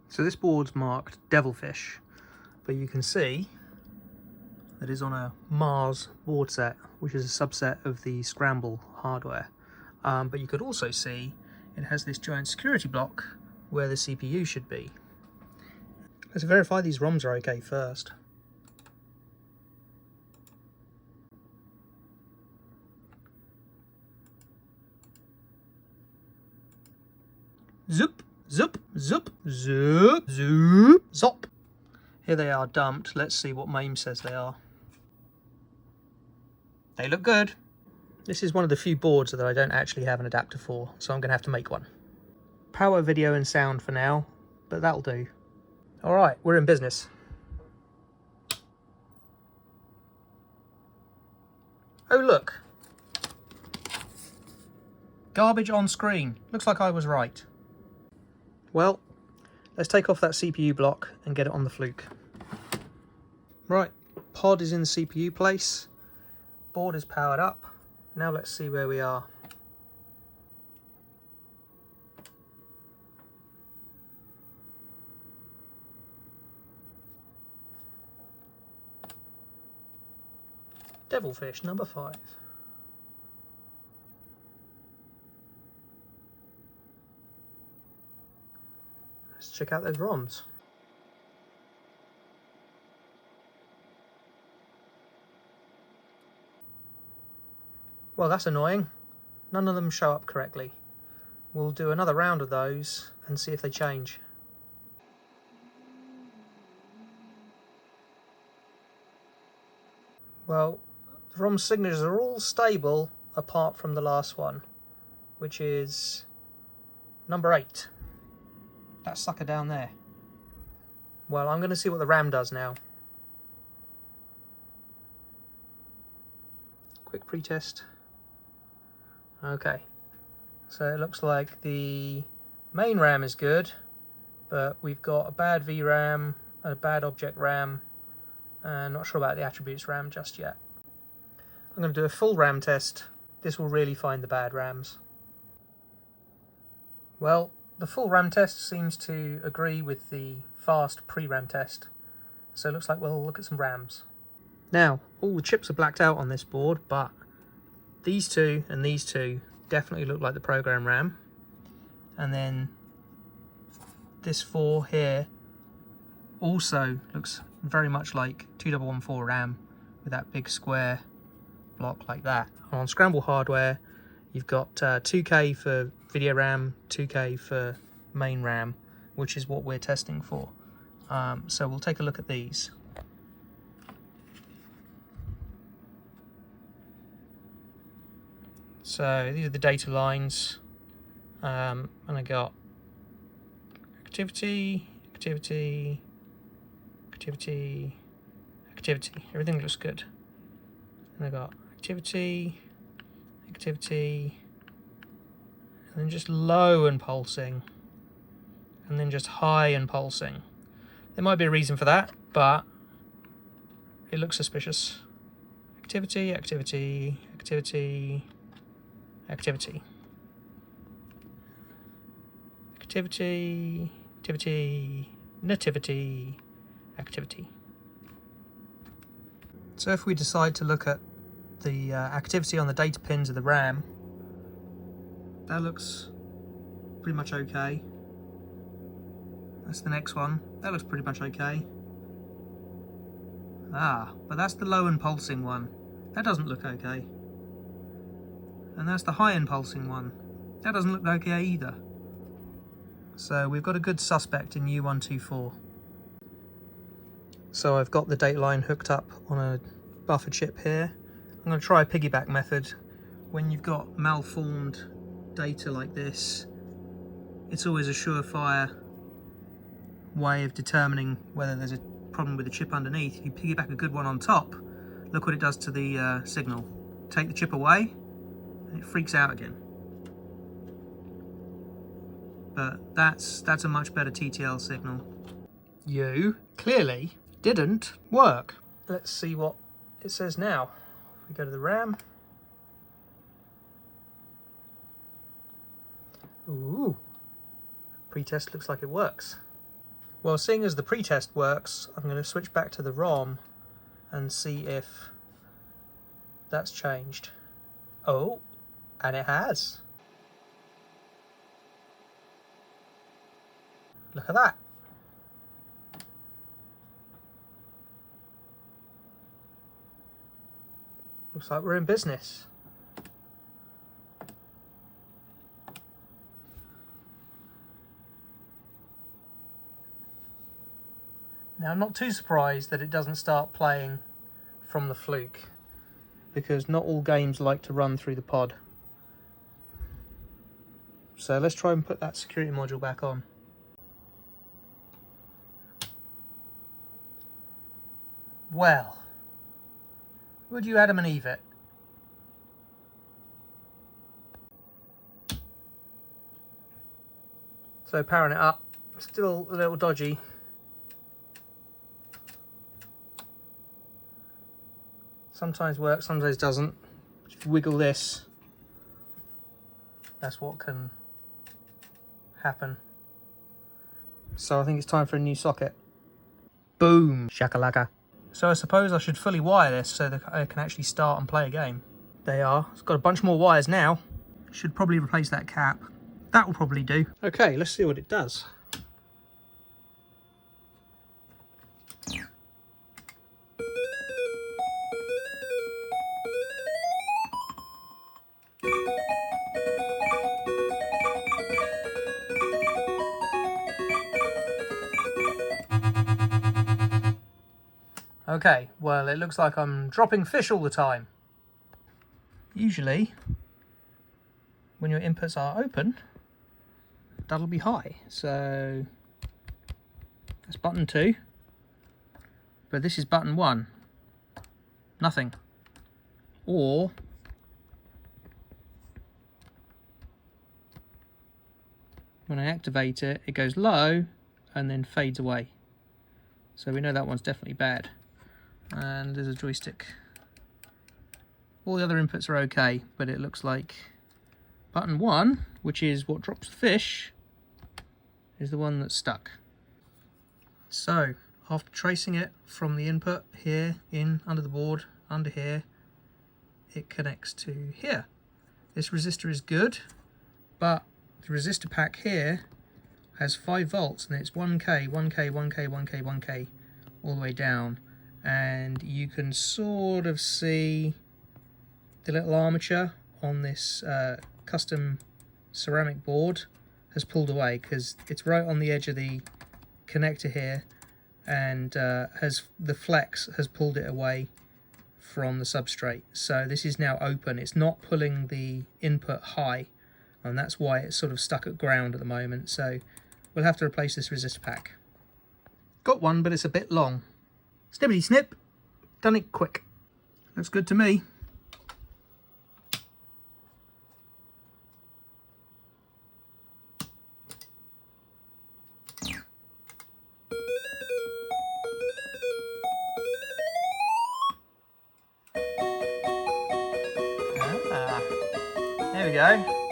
So this board's marked Devilfish, but you can see that it's on a Mars board set, which is a subset of the Scramble hardware. But you could also see it has this giant security block where the CPU should be. Let's verify these ROMs are okay first. Zoop, zoop, zoop, zoop, zoop, zop. Here they are dumped. Let's see what MAME says they are. They look good. This is one of the few boards that I don't actually have an adapter for, so I'm going to have to make one. Power, video and sound for now, but that'll do. Alright, we're in business. Oh look! Garbage on screen. Looks like I was right. Well, let's take off that CPU block and get it on the Fluke. Right, pod is in the CPU place. Board is powered up. Now let's see where we are. Devilfish number 5. Let's check out those ROMs. Well, that's annoying. None of them show up correctly. We'll do another round of those and see if they change. Well, the ROM signatures are all stable apart from the last one, which is number 8. That sucker down there. Well, I'm going to see what the RAM does now. Quick pretest. Okay, so it looks like the main RAM is good, but we've got a bad VRAM, a bad object RAM, and not sure about the attributes RAM just yet. I'm going to do a full RAM test. This will really find the bad RAMs. Well, the full RAM test seems to agree with the fast pre-RAM test, so it looks like we'll look at some RAMs. Now, all the chips are blacked out on this board, but these two and these two definitely look like the program RAM. And then this 4 here also looks very much like 2114 RAM with that big square block like that. On Scramble hardware, you've got 2K for video RAM, 2K for main RAM, which is what we're testing for. So we'll take a look at these. So these are the data lines, and I got activity, activity, activity, activity. Everything looks good. And I got activity, activity, and then just low and pulsing, and then just high and pulsing. There might be a reason for that, but it looks suspicious. Activity, activity, activity, activity, activity, activity, nativity, activity. So if we decide to look at the activity on the data pins of the RAM, that looks pretty much okay. That's the next one. That looks pretty much okay. But that's the low and pulsing one. That doesn't look okay. And that's the high and pulsing one. That doesn't look okay either. So we've got a good suspect in U124. So I've got the data line hooked up on a buffer chip here. I'm going to try a piggyback method. When you've got malformed data like this, it's always a surefire way of determining whether there's a problem with the chip underneath. If you piggyback a good one on top, look what it does to the signal. Take the chip away, and it freaks out again. But that's a much better TTL signal. You clearly didn't work. Let's see what it says now. If we go to the RAM. Ooh, pretest looks like it works. Well, seeing as the pre-test works, I'm going to switch back to the ROM and see if that's changed. Oh, and it has. Look at that. Looks like we're in business. Now, I'm not too surprised that it doesn't start playing from the Fluke, because not all games like to run through the pod. So let's try and put that security module back on. Well, would you Adam and Eve it? So powering it up, still a little dodgy. Sometimes works, sometimes doesn't. If you wiggle this, that's what can happen. So I think it's time for a new socket. Boom! Shakalaka. So I suppose I should fully wire this so that I can actually start and play a game. They are. It's got a bunch more wires now. Should probably replace that cap. That will probably do. Okay, let's see what it does. Okay, well, it looks like I'm dropping fish all the time. Usually, when your inputs are open, that'll be high. So that's button 2, but this is button 1. Nothing. Or when I activate it, it goes low and then fades away. So we know that one's definitely bad. And there's a joystick. All the other inputs are okay, but it looks like button 1, which is what drops the fish, is the one that's stuck. So after tracing it from the input here, in, under the board, under here, it connects to here. This resistor is good, but the resistor pack here has 5 volts and it's 1K, 1K, 1K, 1K, 1K all the way down. And you can sort of see the little armature on this custom ceramic board has pulled away because it's right on the edge of the connector here, and the flex has pulled it away from the substrate. So this is now open. It's not pulling the input high, and that's why it's sort of stuck at ground at the moment. So we'll have to replace this resistor pack. Got one, but it's a bit long. Snippity snip, done it quick. Looks good to me. There we go.